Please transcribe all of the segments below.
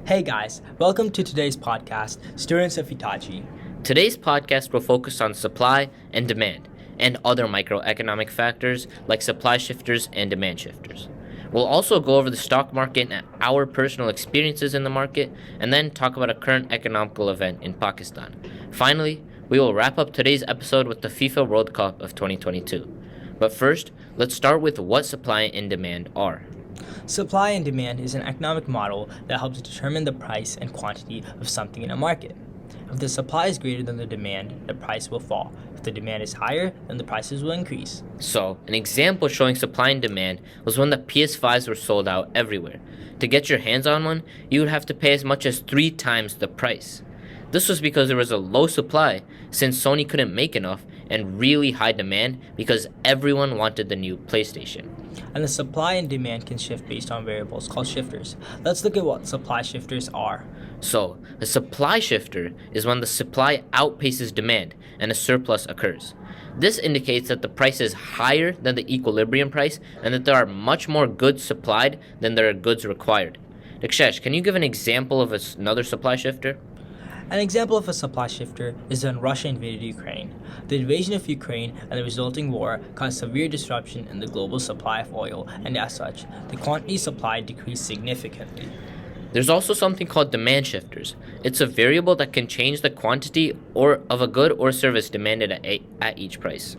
Hey guys, welcome to today's podcast, Students of Hitachi. Today's podcast will focus on supply and demand and other microeconomic factors like supply shifters and demand shifters. We'll also go over the stock market and our personal experiences in the market, and then talk about a current economical event in Pakistan. Finally, we will wrap up today's episode with the FIFA World Cup of 2022. But first, let's start with what supply and demand are. Supply and demand is an economic model that helps determine the price and quantity of something in a market. If the supply is greater than the demand, the price will fall. If the demand is higher, then the prices will increase. So, an example showing supply and demand was when the PS5s were sold out everywhere. To get your hands on one, you would have to pay as much as 3 times the price. This was because there was a low supply, since Sony couldn't make enough, and really high demand because everyone wanted the new PlayStation. And the supply and demand can shift based on variables called shifters. Let's look at what supply shifters are. So, a supply shifter is when the supply outpaces demand and a surplus occurs. This indicates that the price is higher than the equilibrium price and that there are much more goods supplied than there are goods required. Dikshesh, can you give an example of another supply shifter? An example of a supply shifter is when Russia invaded Ukraine. The invasion of Ukraine and the resulting war caused severe disruption in the global supply of oil, and as such, the quantity supplied decreased significantly. There's also something called demand shifters. It's a variable that can change the quantity of a good or service demanded at each price.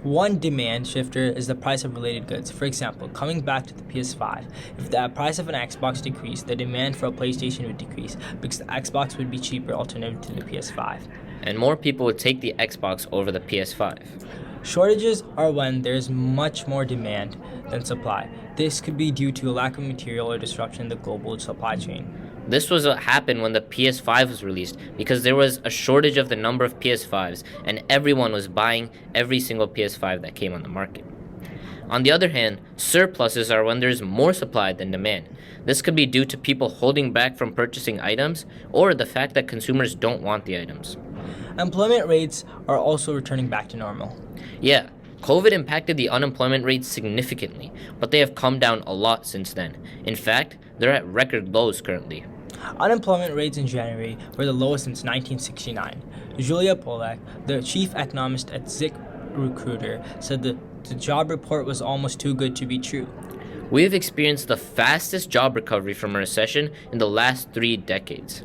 One demand shifter is the price of related goods. For example, coming back to the PS5, if the price of an Xbox decreased, the demand for a PlayStation would decrease because the Xbox would be cheaper alternative to the PS5. And more people would take the Xbox over the PS5. Shortages are when there's much more demand than supply. This could be due to a lack of material or disruption in the global supply chain. This was what happened when the PS5 was released because there was a shortage of the number of PS5s and everyone was buying every single PS5 that came on the market. On the other hand, surpluses are when there's more supply than demand. This could be due to people holding back from purchasing items or the fact that consumers don't want the items. Employment rates are also returning back to normal. Yeah, COVID impacted the unemployment rate significantly, but they have come down a lot since then. In fact, they're at record lows currently. Unemployment rates in January were the lowest since 1969. Julia Polak, the chief economist at ZipRecruiter, said that the job report was almost too good to be true. We have experienced the fastest job recovery from a recession in the last 3 decades.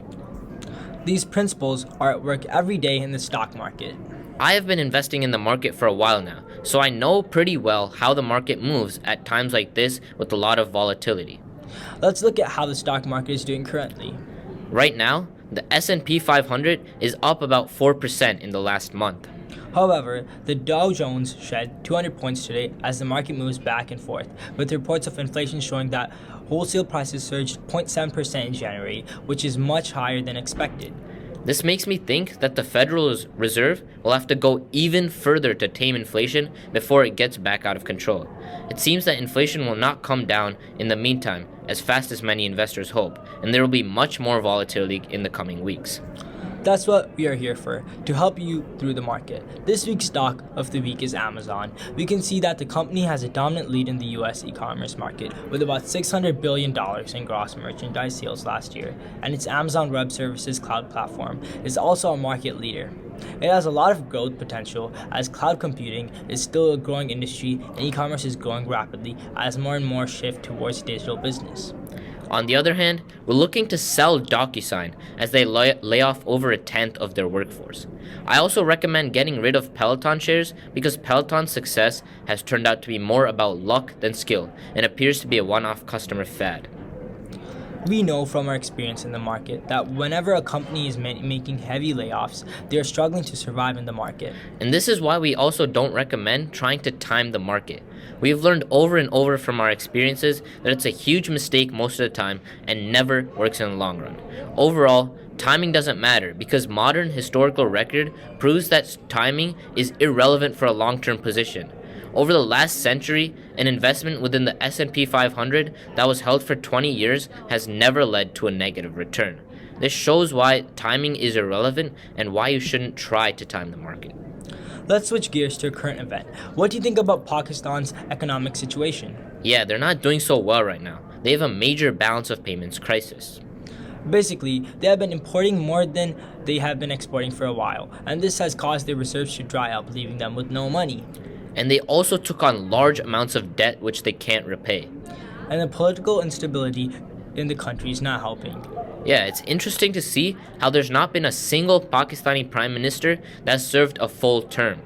These principles are at work every day in the stock market. I have been investing in the market for a while now, so I know pretty well how the market moves at times like this with a lot of volatility. Let's look at how the stock market is doing currently. Right now, the S&P 500 is up about 4% in the last month. However, the Dow Jones shed 200 points today as the market moves back and forth, with reports of inflation showing that wholesale prices surged 0.7% in January, which is much higher than expected. This makes me think that the Federal Reserve will have to go even further to tame inflation before it gets back out of control. It seems that inflation will not come down in the meantime as fast as many investors hope, and there will be much more volatility in the coming weeks. That's what we are here for, to help you through the market. This week's stock of the week is Amazon. We can see that the company has a dominant lead in the US e-commerce market with about $600 billion in gross merchandise sales last year, and its Amazon Web Services cloud platform is also a market leader. It has a lot of growth potential as cloud computing is still a growing industry and e-commerce is growing rapidly as more and more shift towards digital business. On the other hand, we're looking to sell DocuSign as they lay off over a tenth of their workforce. I also recommend getting rid of Peloton shares because Peloton's success has turned out to be more about luck than skill and appears to be a one-off customer fad. We know from our experience in the market that whenever a company is making heavy layoffs, they are struggling to survive in the market. And this is why we also don't recommend trying to time the market. We've learned over and over from our experiences that it's a huge mistake most of the time and never works in the long run. Overall, timing doesn't matter because modern historical record proves that timing is irrelevant for a long-term position. Over the last century, an investment within the S&P 500 that was held for 20 years has never led to a negative return. This shows why timing is irrelevant and why you shouldn't try to time the market. Let's switch gears to a current event. What do you think about Pakistan's economic situation? Yeah, they're not doing so well right now. They have a major balance of payments crisis. Basically, they have been importing more than they have been exporting for a while, and this has caused their reserves to dry up, leaving them with no money. And they also took on large amounts of debt which they can't repay. And the political instability in the country is not helping. Yeah, it's interesting to see how there's not been a single Pakistani prime minister that served a full term.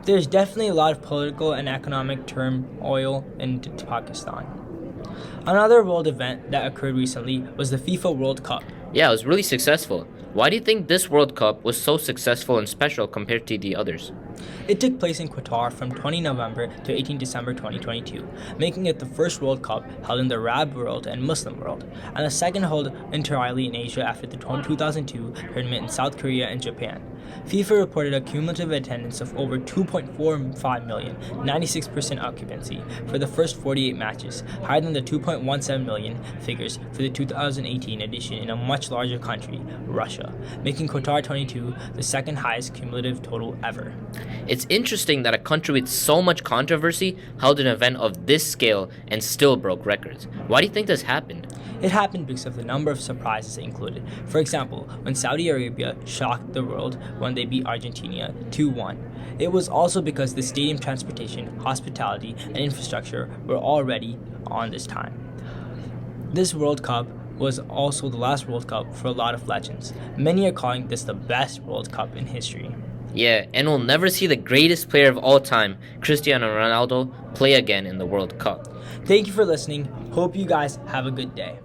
There's definitely a lot of political and economic turmoil in Pakistan. Another world event that occurred recently was the FIFA World Cup. Yeah, it was really successful. Why do you think this World Cup was so successful and special compared to the others? It took place in Qatar from 20 November to 18 December 2022, making it the first World Cup held in the Arab world and Muslim world, and the second held entirely in Asia after the 2002 tournament in South Korea and Japan. FIFA reported a cumulative attendance of over 2.45 million, 96% occupancy, for the first 48 matches, higher than the 2.17 million figures for the 2018 edition in a much larger country, Russia, making Qatar 22 the second highest cumulative total ever. It's interesting that a country with so much controversy held an event of this scale and still broke records. Why do you think this happened? It happened because of the number of surprises it included. For example, when Saudi Arabia shocked the world when they beat Argentina 2-1. It was also because the stadium transportation, hospitality, and infrastructure were already on this time. This World Cup was also the last World Cup for a lot of legends. Many are calling this the best World Cup in history. Yeah, and we'll never see the greatest player of all time, Cristiano Ronaldo, play again in the World Cup. Thank you for listening. Hope you guys have a good day.